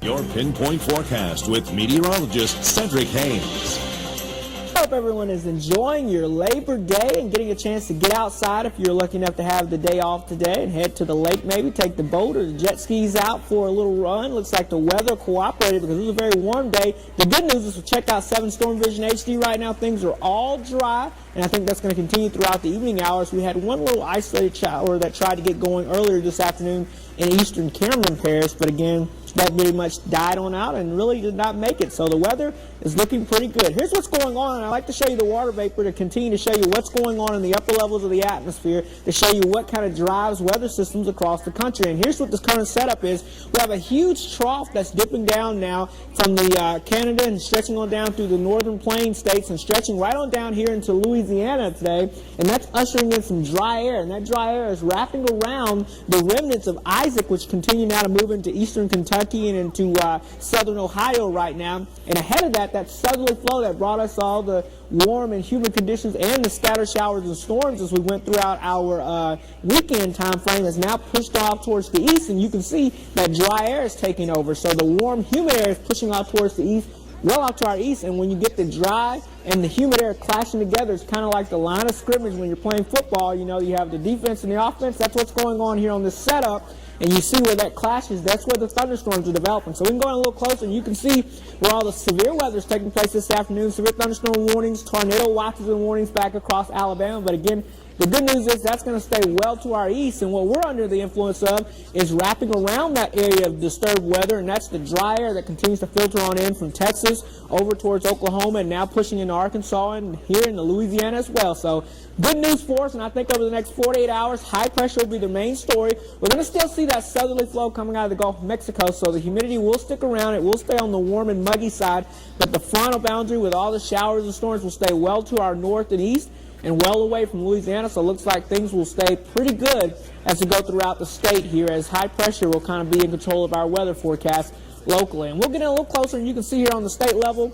Your pinpoint forecast with meteorologist Cedric Haynes. Hope everyone is enjoying your Labor Day and getting a chance to get outside if you're lucky enough to have the day off today and head to the lake, maybe take the boat or the jet skis out for a little run. Looks like the weather cooperated because it was a very warm day. The good news is we check out 7 Storm Vision HD right now. Things are all dry, and I think that's going to continue throughout the evening hours. We had one little isolated shower that tried to get going earlier this afternoon in eastern Cameron Parish, but again, that pretty much died on out and really did not make it. So the weather is looking pretty good. Here's what's going on, and I like to show you the water vapor to continue to show you what's going on in the upper levels of the atmosphere, to show you what kind of drives weather systems across the country. And here's what this current setup is. We have a huge trough that's dipping down now from the Canada and stretching on down through the northern plain states and stretching right on down here into Louisiana today. And that's ushering in some dry air, and that dry air is wrapping around the remnants of Isaac, which continue now to move into eastern Kentucky and into southern Ohio right now. And ahead of that, that southerly flow that brought us all the warm and humid conditions and the scattered showers and storms as we went throughout our weekend time frame is now pushed off towards the east, and you can see that dry air is taking over. So the warm, humid air is pushing off towards the east, well out to our east, and when you get the dry and the humid air clashing together, it's kind of like the line of scrimmage when you're playing football. You know, you have the defense and the offense. That's what's going on here on this setup. And you see where that clashes, that's where the thunderstorms are developing. So we can go in a little closer and you can see where all the severe weather is taking place this afternoon. Severe thunderstorm warnings, tornado watches and warnings back across Alabama. But again, the good news is that's going to stay well to our east, and what we're under the influence of is wrapping around that area of disturbed weather, and that's the dry air that continues to filter on in from Texas over towards Oklahoma and now pushing into Arkansas and here into Louisiana as well. So good news for us, and I think over the next 48 hours, high pressure will be the main story. We're going to still see that southerly flow coming out of the Gulf of Mexico, so the humidity will stick around. It will stay on the warm and muggy side, but the frontal boundary with all the showers and storms will stay well to our north and east and well away from Louisiana, so it looks like things will stay pretty good as we go throughout the state here, as high pressure will kind of be in control of our weather forecast locally. And we'll get in a little closer, and you can see here on the state level,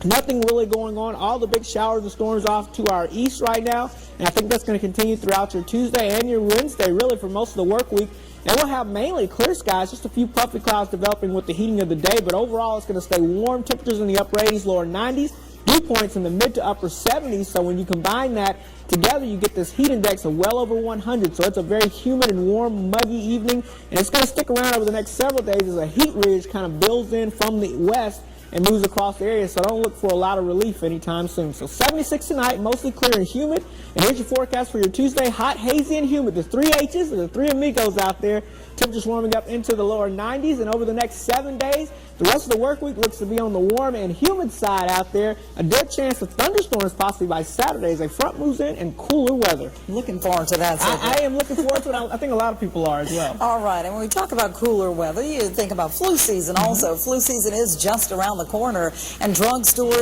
nothing really going on. All the big showers and storms off to our east right now, and I think that's going to continue throughout your Tuesday and your Wednesday, really for most of the work week. And we'll have mainly clear skies, just a few puffy clouds developing with the heating of the day, but overall it's going to stay warm. Temperatures in the upper 80s, lower 90s. Dew points in the mid to upper 70s, so when you combine that together, you get this heat index of well over 100. So it's a very humid and warm, muggy evening, and it's going to stick around over the next several days as a heat ridge kind of builds in from the west and moves across the area, so don't look for a lot of relief anytime soon. So 76 tonight, mostly clear and humid. And here's your forecast for your Tuesday: hot, hazy, and humid. The 3 H's, the 3 amigos out there. Temperatures warming up into the lower 90s, and over the next 7 days, the rest of the work week looks to be on the warm and humid side out there. A good chance of thunderstorms possibly by Saturday as a front moves in and cooler weather. Looking forward to that. I am looking forward to it. I think a lot of people are as well. All right, and when we talk about cooler weather, you think about flu season also. Flu season is just around the corner, and drugstores